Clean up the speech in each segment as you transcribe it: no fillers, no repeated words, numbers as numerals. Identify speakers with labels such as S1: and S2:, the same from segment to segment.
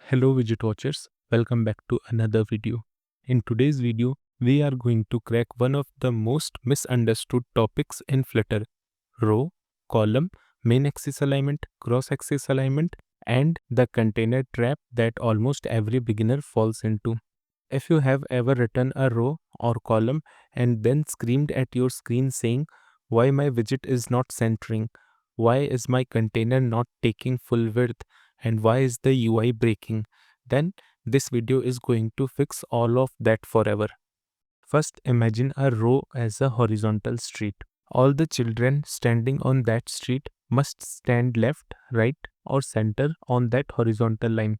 S1: Hello widget watchers, welcome back to another video. In today's video, we are going to crack one of the most misunderstood topics in Flutter: row, column, main axis alignment, cross axis alignment, and the container trap that almost every beginner falls into. If you have ever written a row or column and then screamed at your screen saying, "Why my widget is not centering? Why is my container not taking full width? And why is the UI breaking?" then this video is going to fix all of that forever. First, imagine a row as a horizontal street. All the children standing on that street must stand left, right, or center on that horizontal line.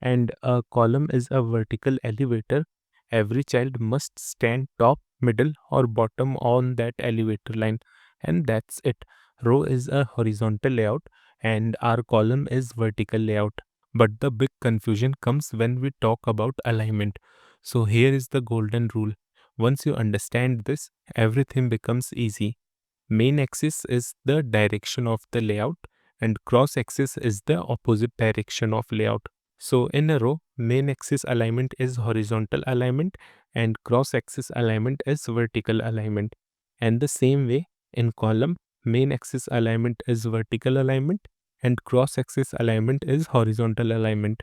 S1: And a column is a vertical elevator. Every child must stand top, middle, or bottom on that elevator line. And that's it. Row is a horizontal layout and our column is vertical layout. But the big confusion comes when we talk about alignment. So here is the golden rule. Once you understand this, everything becomes easy. Main axis is the direction of the layout and cross axis is the opposite direction of layout. So in a row, main axis alignment is horizontal alignment and cross axis alignment is vertical alignment. And the same way in column, main axis alignment is vertical alignment and cross axis alignment is horizontal alignment.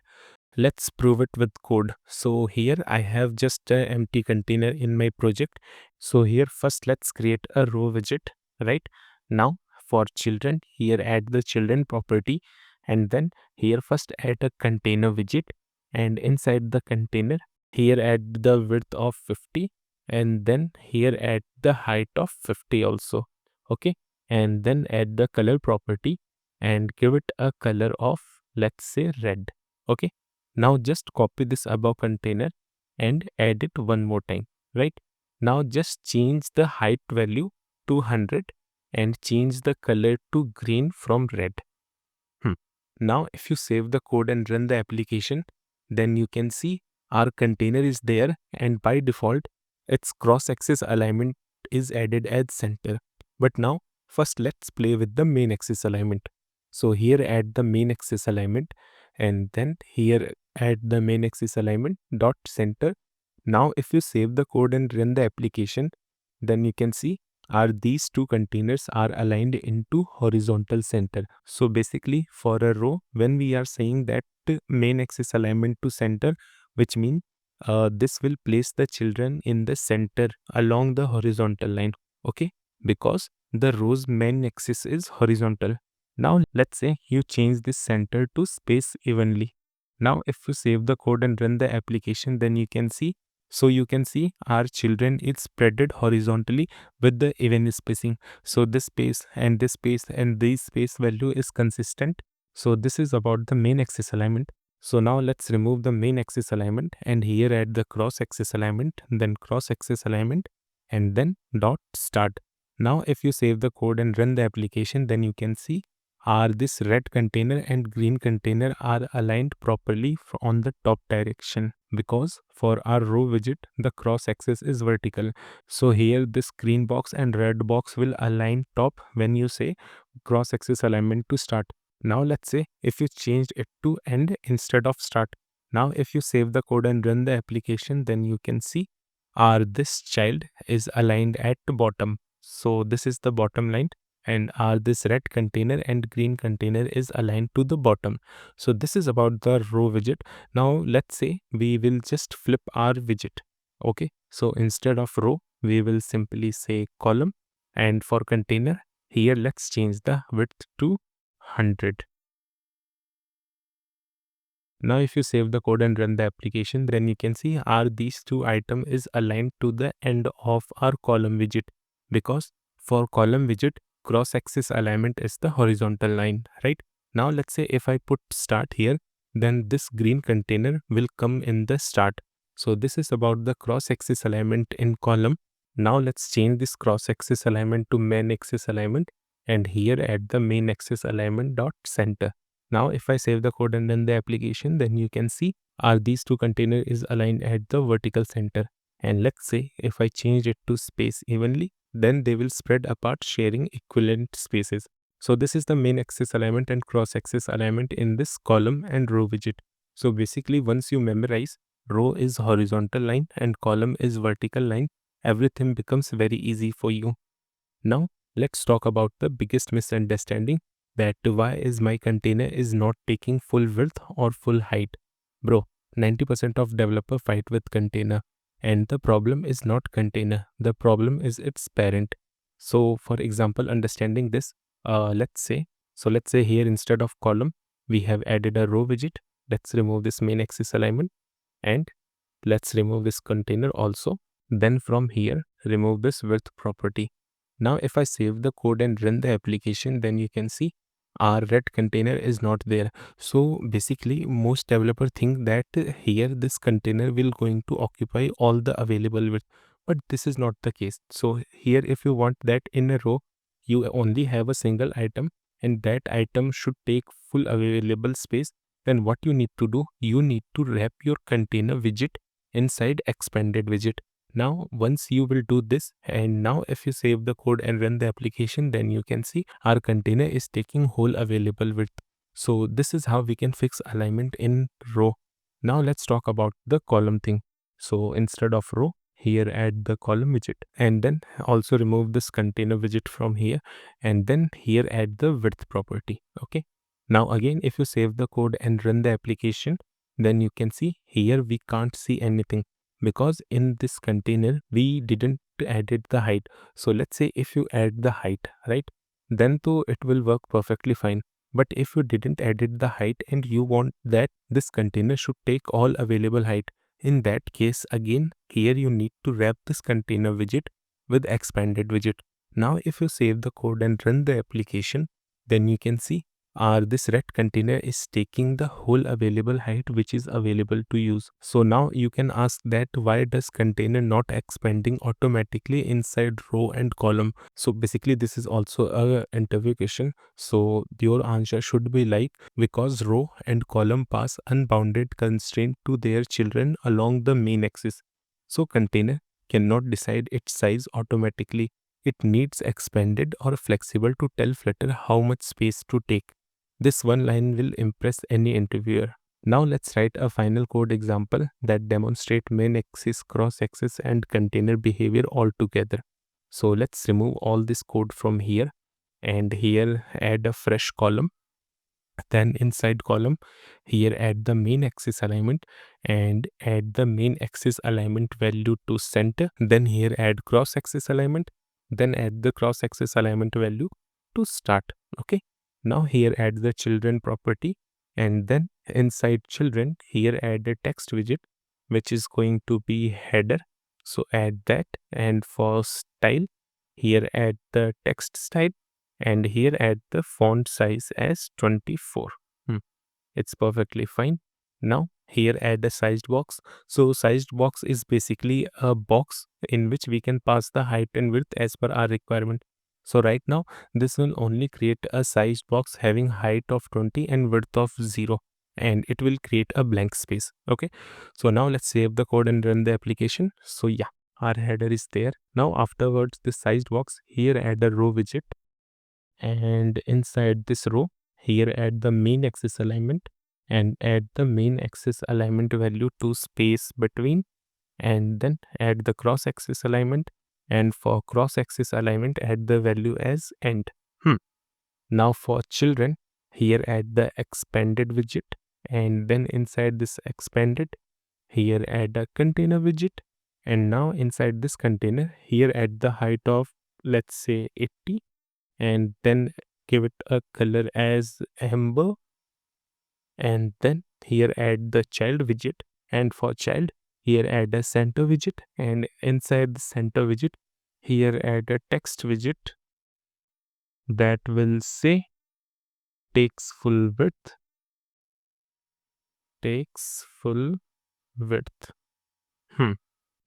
S1: Let's prove it with code. So here I have just an empty container in my project. So here first let's create a row widget, right? Now for children, here add the children property and then here first add a container widget and inside the container here add the width of 50 and then here add the height of 50 also. Okay, and then add the color property and give it a color of, let's say, red. Okay, now just copy this above container and add it one more time, right? Now just change the height value to 100 and change the color to green from red. Now if you save the code and run the application, then you can see our container is there and by default its cross-axis alignment is added as center. But now first let's play with the main axis alignment. So here add the main axis alignment and then here add the main axis alignment dot center. Now if you save the code and run the application, then you can see these two containers are aligned into horizontal center. So basically for a row, when we are saying that main axis alignment to center, which means this will place the children in the center along the horizontal line. Okay, because the row's main axis is horizontal. Now let's say you change this center to space evenly. Now if you save the code and run the application, then you can see, so you can see our children is spreaded horizontally with the even spacing. So this space and this space and this space value is consistent. So this is about the main axis alignment. So now let's remove the main axis alignment and here add the cross axis alignment, then cross axis alignment and then dot start. Now if you save the code and run the application, then you can see this red container and green container are aligned properly on the top direction, because for our row widget the cross axis is vertical. So here this green box and red box will align top when you say cross axis alignment to start. Now let's say if you changed it to end instead of start. Now if you save the code and run the application, then you can see this child is aligned at the bottom. So this is the bottom line and this red container and green container is aligned to the bottom. So this is about the row widget. Now let's say we will just flip our widget. Okay, so instead of row we will simply say column, and for container here let's change the width to 100. Now if you save the code and run the application, then you can see these two item is aligned to the end of our column widget, because for column widget cross axis alignment is the horizontal line, right? Now let's say if I put start here, then this green container will come in the start. So this is about the cross axis alignment in column. Now let's change this cross axis alignment to main axis alignment and here add the main axis alignment dot center. Now if I save the code and run the application, then you can see these two container is aligned at the vertical center. And let's say if I change it to space evenly, then they will spread apart sharing equivalent spaces. So this is the main axis alignment and cross axis alignment in this column and row widget. So basically, once you memorize row is horizontal line and column is vertical line, everything becomes very easy for you. Now let's talk about the biggest misunderstanding, that why is my container is not taking full width or full height. Bro, 90% of developer fight with container, and the problem is not container, the problem is its parent. So for example, understanding this, let's say here instead of column we have added a row widget. Let's remove this main axis alignment, and let's remove this container also. Then from here, remove this width property. Now if I save the code and run the application, then you can see our red container is not there. So basically most developer think that here this container will going to occupy all the available width, but this is not the case. So here if you want that in a row, you only have a single item and that item should take full available space. Then what you need to do, you need to wrap your container widget inside expanded widget. Now once you will do this, and now if you save the code and run the application, then you can see our container is taking whole available width. So this is how we can fix alignment in row. Now let's talk about the column thing. So instead of row, here add the column widget, and then also remove this container widget from here, and then here add the width property. Okay, now again if you save the code and run the application, then you can see here we can't see anything because in this container we didn't added the height. So let's say if you add the height, right, then though it will work perfectly fine. But if you didn't added the height and you want that this container should take all available height, in that case again here you need to wrap this container widget with expanded widget. Now if you save the code and run the application, then you can see this red container is taking the whole available height which is available to use. So now you can ask that why does container not expanding automatically inside row and column. So basically this is also a interview question. So your answer should be like, because row and column pass unbounded constraint to their children along the main axis. So container cannot decide its size automatically. It needs expanded or flexible to tell Flutter how much space to take. This one line will impress any interviewer. Now let's write a final code example that demonstrate main axis, cross axis and container behavior all together. So let's remove all this code from here, and here add a fresh column. Then inside column, here add the main axis alignment and add the main axis alignment value to center. Then here add cross axis alignment, then add the cross axis alignment value to start. Okay, now here add the children property, and then inside children here add a text widget which is going to be header. So add that, and for style here add the text style, and here add the font size as 24. It's perfectly fine. Now here add a sized box. So sized box is basically a box in which we can pass the height and width as per our requirement. So right now this will only create a sized box having height of 20 and width of 0, and it will create a blank space. Okay, so now let's save the code and run the application. So yeah, our header is there. Now afterwards this sized box, here add a row widget, and inside this row here add the main axis alignment and add the main axis alignment value to space between, and then add the cross axis alignment, and for cross axis alignment add the value as end. Now for children, here add the expanded widget, and then inside this expanded here add a container widget, and now inside this container here add the height of, let's say, 80, and then give it a color as amber, and then here add the child widget, and for child here add a center widget, and inside the center widget here add a text widget that will say takes full width, takes full width.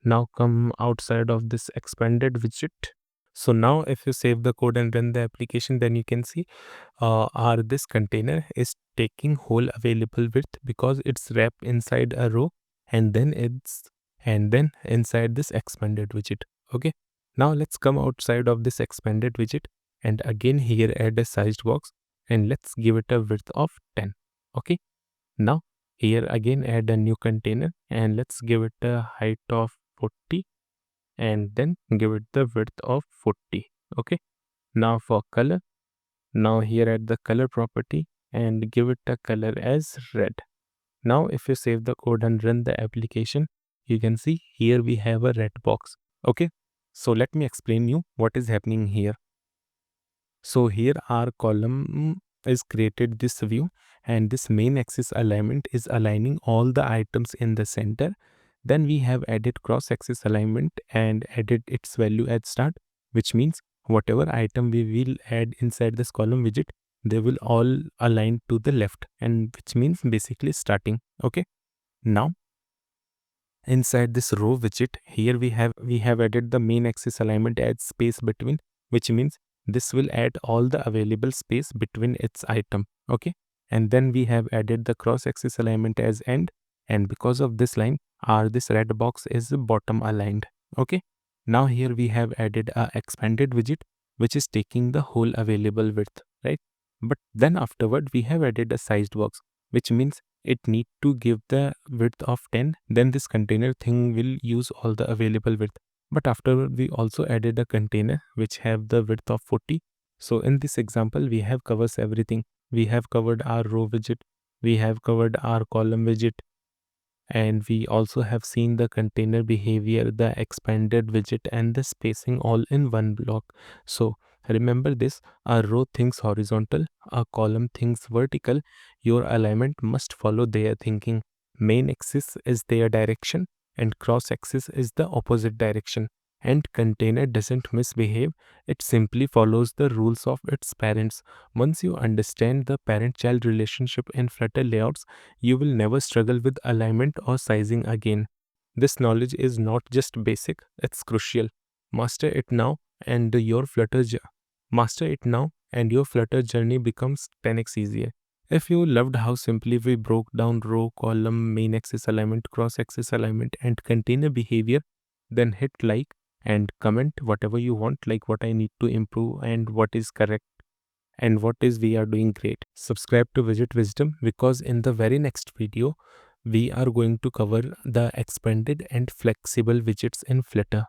S1: Now come outside of this expanded widget. So now if you save the code and run the application, then you can see this container is taking whole available width because it's wrapped inside a row, and then inside this expanded widget. Okay, now let's come outside of this expanded widget, and again here add a sized box, and let's give it a width of 10. Okay, now Here again add a new container and let's give it a height of 40 and then give it the width of 40. Okay. Now for color, now here add the color property and give it a color as red. Now if you save the code and run the application, you can see here we have a red box. Okay. So let me explain you what is happening here. So here our column is created this view, and this main axis alignment is aligning all the items in the center. Then we have added cross axis alignment and added its value at start, which means whatever item we will add inside this column widget, they will all align to the left, and which means basically starting. Okay. Now inside this row widget, here we have added the main axis alignment as space between, which means this will add all the available space between its item. Okay. And then we have added the cross axis alignment as end, and because of this line, this red box is bottom aligned. Okay. Now here we have added a expanded widget, which is taking the whole available width, right? But then afterward we have added a sized box, which means it need to give the width of 10, then this container thing will use all the available width. But afterward we also added a container which have the width of 40. So in this example we have covers everything. We have covered our row widget, we have covered our column widget, and we also have seen the container behavior, the expanded widget, and the spacing all in one block. So remember this, a row thinks horizontal, a column thinks vertical. Your alignment must follow their thinking. Main axis is their direction and cross axis is the opposite direction. And container doesn't misbehave, it simply follows the rules of its parents. Once you understand the parent-child relationship in Flutter layouts, you will never struggle with alignment or sizing again. This knowledge is not just basic, it's crucial. Master it now and your Flutter journey becomes 10x easier. If you loved how simply we broke down row, column, main axis alignment, cross axis alignment, and container behavior, then hit like and comment whatever you want, like what I need to improve and what is correct and what is we are doing great. Subscribe to Widget Wisdom, because in the very next video we are going to cover the expanded and flexible widgets in Flutter.